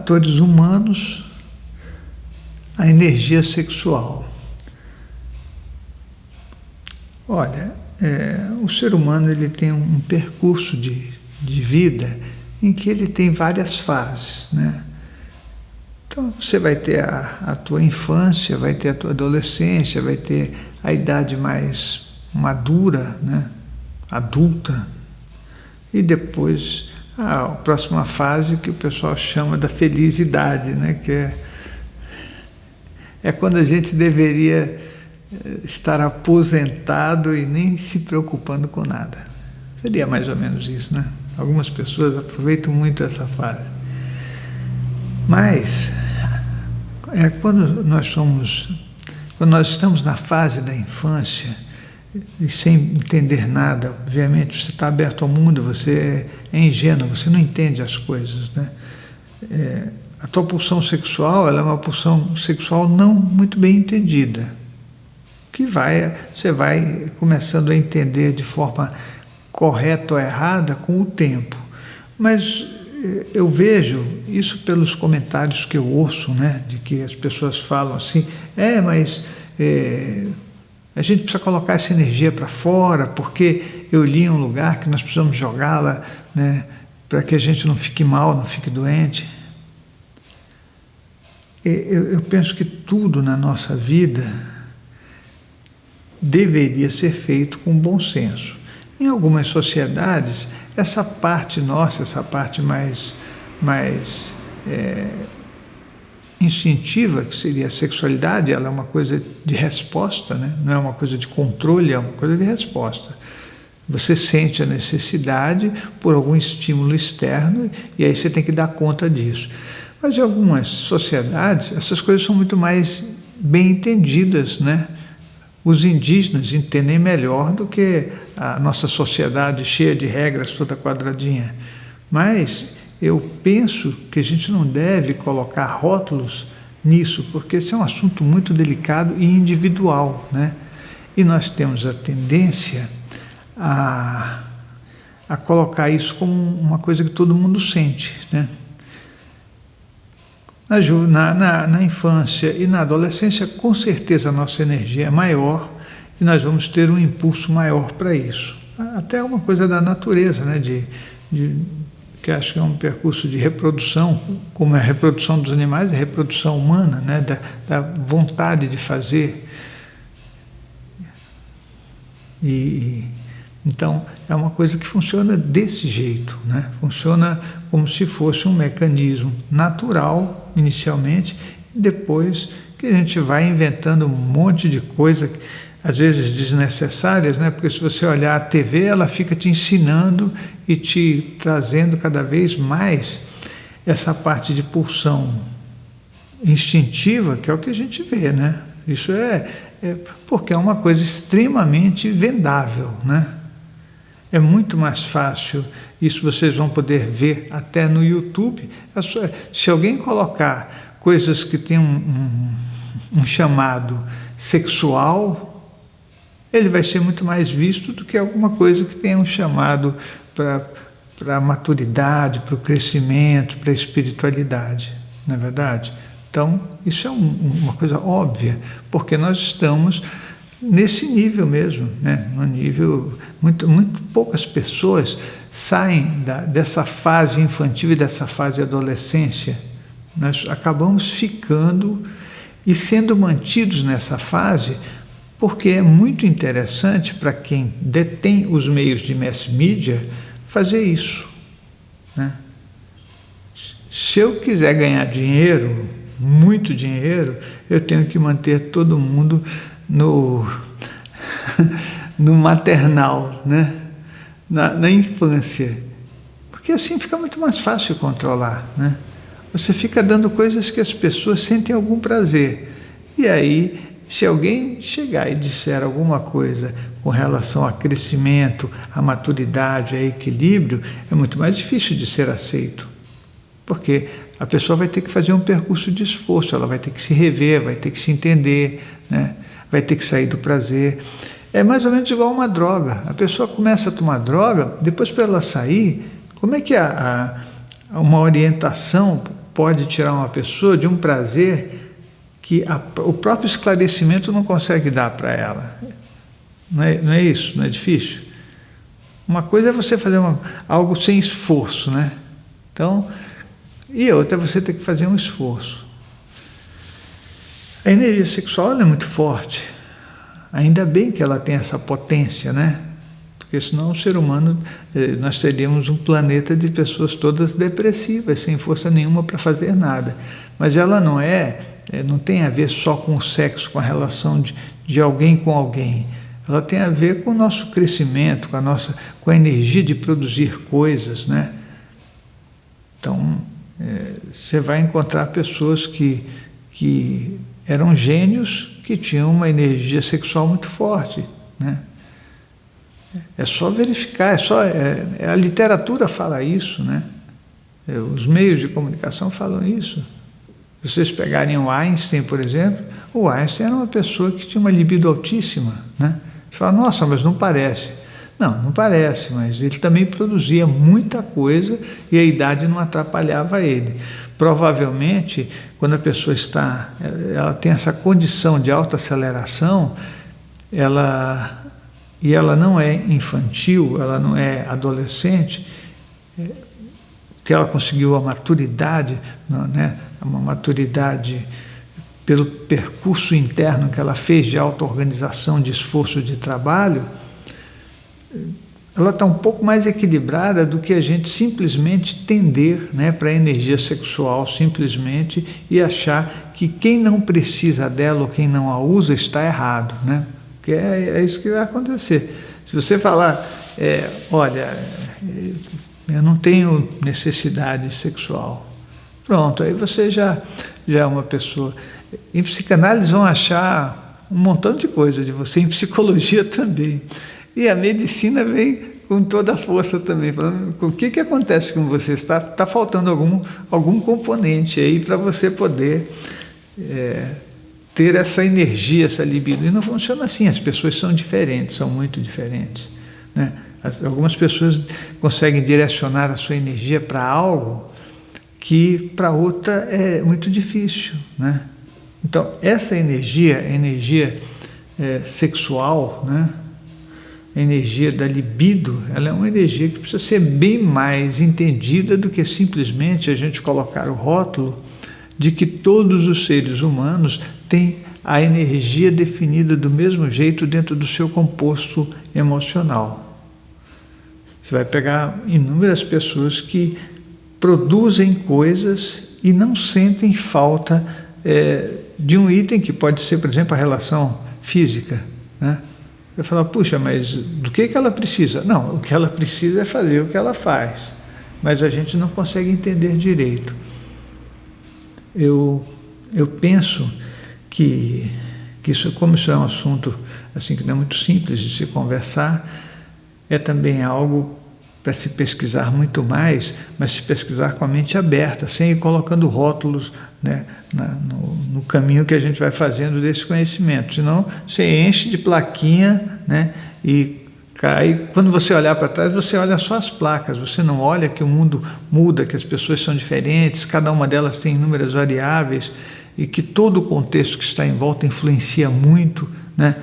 fatores humanos, a energia sexual. Olha, o ser humano ele tem um percurso de vida em que ele tem várias fases, né? Então você vai ter a tua infância, vai ter a tua adolescência, vai ter a idade mais madura, né? Adulta, e depois a próxima fase que o pessoal chama da felicidade, né? Que é quando a gente deveria estar aposentado e nem se preocupando com nada. Seria mais ou menos isso, né? Algumas pessoas aproveitam muito essa fase. Mas quando nós estamos na fase da infância e sem entender nada, obviamente você está aberto ao mundo, você é ingênuo, você não entende as coisas, né? A tua pulsão sexual, ela é uma pulsão sexual não muito bem entendida, que você vai começando a entender de forma correta ou errada com o tempo. Mas eu vejo isso pelos comentários que eu ouço, né, de que as pessoas falam assim, mas a gente precisa colocar essa energia para fora, porque eu li em um lugar que nós precisamos jogá-la, né, para que a gente não fique mal, não fique doente. Eu penso que tudo na nossa vida deveria ser feito com bom senso. Em algumas sociedades, essa parte nossa, essa parte mais instintiva, que seria a sexualidade, ela é uma coisa de resposta, né? Não é uma coisa de controle, é uma coisa de resposta. Você sente a necessidade por algum estímulo externo e aí você tem que dar conta disso. Mas em algumas sociedades, essas coisas são muito mais bem entendidas, né? Os indígenas entendem melhor do que a nossa sociedade cheia de regras, toda quadradinha. Mas eu penso que a gente não deve colocar rótulos nisso, porque esse é um assunto muito delicado e individual, né? E nós temos a tendência a colocar isso como uma coisa que todo mundo sente, né? Na infância e na adolescência, com certeza a nossa energia é maior e nós vamos ter um impulso maior para isso. Até uma coisa da natureza, né? Que acho que é um percurso de reprodução, como é a reprodução dos animais, a reprodução humana, né? Da vontade de fazer. Então, é uma coisa que funciona desse jeito, né? Funciona como se fosse um mecanismo natural, inicialmente, e depois que a gente vai inventando um monte de coisa, às vezes desnecessárias, né? Porque se você olhar a TV, ela fica te ensinando e te trazendo cada vez mais essa parte de pulsão instintiva, que é o que a gente vê, né? Isso porque é uma coisa extremamente vendável, né? É muito mais fácil, isso vocês vão poder ver até no YouTube. Se alguém colocar coisas que têm um chamado sexual, ele vai ser muito mais visto do que alguma coisa que tenha um chamado para a maturidade, para o crescimento, para a espiritualidade, não é verdade? Então, isso é uma coisa óbvia, porque nós estamos nesse nível mesmo, né? No nível, muito poucas pessoas saem dessa fase infantil e dessa fase adolescência. Nós acabamos ficando e sendo mantidos nessa fase porque é muito interessante para quem detém os meios de mass media fazer isso, né? Se eu quiser ganhar dinheiro, muito dinheiro, eu tenho que manter todo mundo no maternal, né? Na infância, porque assim fica muito mais fácil controlar, né? Você fica dando coisas que as pessoas sentem algum prazer, e aí se alguém chegar e disser alguma coisa com relação a crescimento, a maturidade, a equilíbrio, é muito mais difícil de ser aceito, porque a pessoa vai ter que fazer um percurso de esforço, ela vai ter que se rever, vai ter que se entender, né? Vai ter que sair do prazer. É mais ou menos igual uma droga. A pessoa começa a tomar droga, depois para ela sair, como é que uma orientação pode tirar uma pessoa de um prazer que o próprio esclarecimento não consegue dar para ela. Não é isso? Não é difícil? Uma coisa é você fazer algo sem esforço, né? Então, e outra é você ter que fazer um esforço. A energia sexual ela é muito forte. Ainda bem que ela tem essa potência, né? Porque senão o ser humano, nós teríamos um planeta de pessoas todas depressivas, sem força nenhuma para fazer nada. Mas ela não tem a ver só com o sexo, com a relação de alguém com alguém. Ela tem a ver com o nosso crescimento, com a energia de produzir coisas, né? Então, você vai encontrar pessoas que eram gênios, que tinham uma energia sexual muito forte, né? É só verificar, a literatura fala isso, né? Os meios de comunicação falam isso. Se vocês pegarem o Einstein, por exemplo, o Einstein era uma pessoa que tinha uma libido altíssima, né? Você fala, nossa, mas não parece. Não parece, mas ele também produzia muita coisa e a idade não atrapalhava ele. Provavelmente, quando a pessoa ela tem essa condição de alta aceleração, e ela não é infantil, ela não é adolescente, que ela conseguiu a maturidade, né? Uma maturidade pelo percurso interno que ela fez de auto-organização, de esforço de trabalho, ela está um pouco mais equilibrada do que a gente simplesmente tender, né, para a energia sexual simplesmente e achar que quem não precisa dela ou quem não a usa está errado, né? Porque é isso que vai acontecer. Se você falar, olha, eu não tenho necessidade sexual, pronto, aí você já é uma pessoa. Em psicanálise vão achar um montão de coisa de você, em psicologia também. E a medicina vem com toda a força também, falando o que acontece com você, está faltando algum componente aí para você poder ter essa energia, essa libido. E não funciona assim, as pessoas são diferentes, são muito diferentes, né? Algumas pessoas conseguem direcionar a sua energia para algo que para outra é muito difícil, né? Então, essa energia, a energia sexual, né? A energia da libido, ela é uma energia que precisa ser bem mais entendida do que simplesmente a gente colocar o rótulo de que todos os seres humanos têm a energia definida do mesmo jeito dentro do seu composto emocional. Você vai pegar inúmeras pessoas que produzem coisas e não sentem falta de um item que pode ser, por exemplo, a relação física, né? Vai falar, puxa, mas do que ela precisa? Não, o que ela precisa é fazer o que ela faz, mas a gente não consegue entender direito. Eu penso que como isso é um assunto assim, que não é muito simples de se conversar, é também algo para se pesquisar muito mais, mas se pesquisar com a mente aberta, sem ir colocando rótulos, né, no caminho que a gente vai fazendo desse conhecimento. Senão você enche de plaquinha, né, e cai. Quando você olhar para trás, você olha só as placas, você não olha que o mundo muda, que as pessoas são diferentes, cada uma delas tem inúmeras variáveis e que todo o contexto que está em volta influencia muito, né?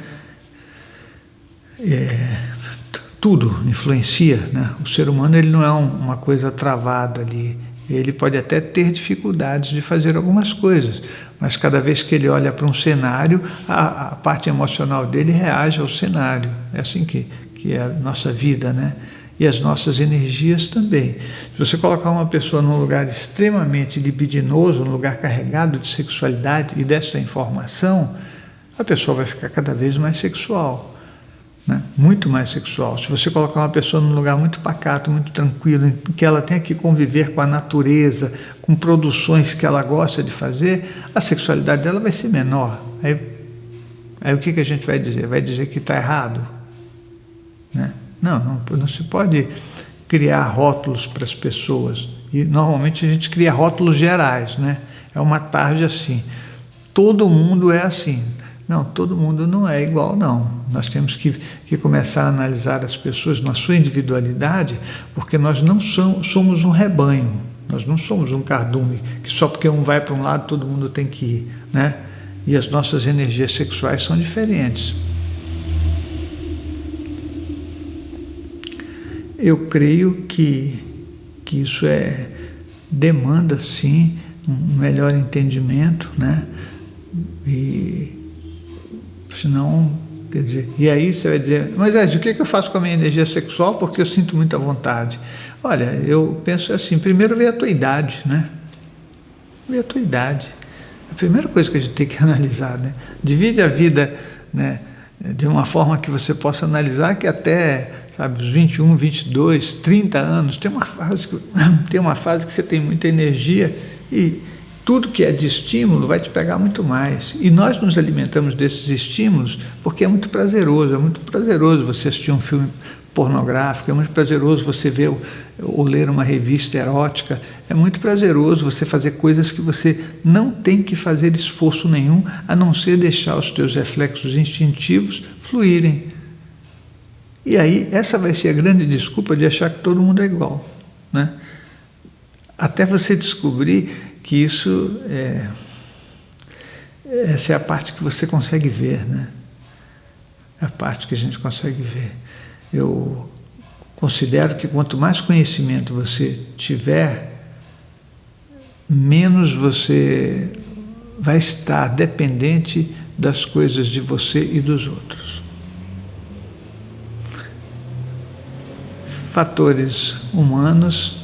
Tudo influencia, né? O ser humano ele não é uma coisa travada ali, ele pode até ter dificuldades de fazer algumas coisas, mas cada vez que ele olha para um cenário, a parte emocional dele reage ao cenário. É assim que é a nossa vida, né? E as nossas energias também. Se você colocar uma pessoa num lugar extremamente libidinoso, num lugar carregado de sexualidade e dessa informação, a pessoa vai ficar cada vez mais sexual, né? Muito mais sexual. Se você colocar uma pessoa num lugar muito pacato, muito tranquilo, em que ela tenha que conviver com a natureza, com produções que ela gosta de fazer, a sexualidade dela vai ser menor. Aí o que a gente vai dizer? Vai dizer que está errado? Né? Não se pode criar rótulos para as pessoas. E normalmente a gente cria rótulos gerais, né? É uma tarde assim. Todo mundo é assim. Não, todo mundo não é igual, não. Nós temos que começar a analisar as pessoas na sua individualidade, porque nós não somos um rebanho. Nós não somos um cardume, que só porque um vai para um lado todo mundo tem que ir, né? E as nossas energias sexuais são diferentes. Eu creio que isso demanda, sim, um melhor entendimento, né? E senão, quer dizer, e aí você vai dizer, mas o que eu faço com a minha energia sexual porque eu sinto muita vontade? Olha, eu penso assim, primeiro vê a tua idade, né? Vê a tua idade. A primeira coisa que a gente tem que analisar, né? Divide a vida, né, de uma forma que você possa analisar que até, sabe, os 21, 22, 30 anos, tem uma fase que você tem muita energia e tudo que é de estímulo vai te pegar muito mais. E nós nos alimentamos desses estímulos porque é muito prazeroso você assistir um filme pornográfico, é muito prazeroso você ver ou ler uma revista erótica, é muito prazeroso você fazer coisas que você não tem que fazer esforço nenhum, a não ser deixar os teus reflexos instintivos fluírem. E aí, essa vai ser a grande desculpa de achar que todo mundo é igual, né? Até você descobrir que isso essa é a parte que você consegue ver, né? É a parte que a gente consegue ver. Eu considero que quanto mais conhecimento você tiver, menos você vai estar dependente das coisas de você e dos outros. Fatores humanos,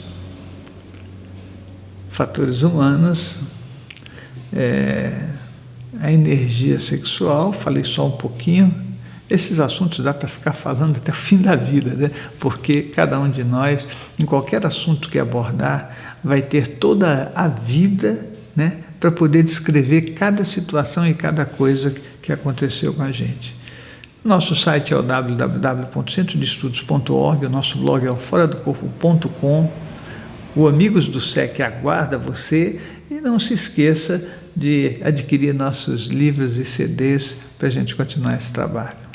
a energia sexual, falei só um pouquinho. Esses assuntos dá para ficar falando até o fim da vida, né? Porque cada um de nós, em qualquer assunto que abordar, vai ter toda a vida, né, para poder descrever cada situação e cada coisa que aconteceu com a gente. Nosso site é o www.centrodeestudos.org, o nosso blog é o foradocorpo.com. O Amigos do SEC aguarda você e não se esqueça de adquirir nossos livros e CDs para a gente continuar esse trabalho.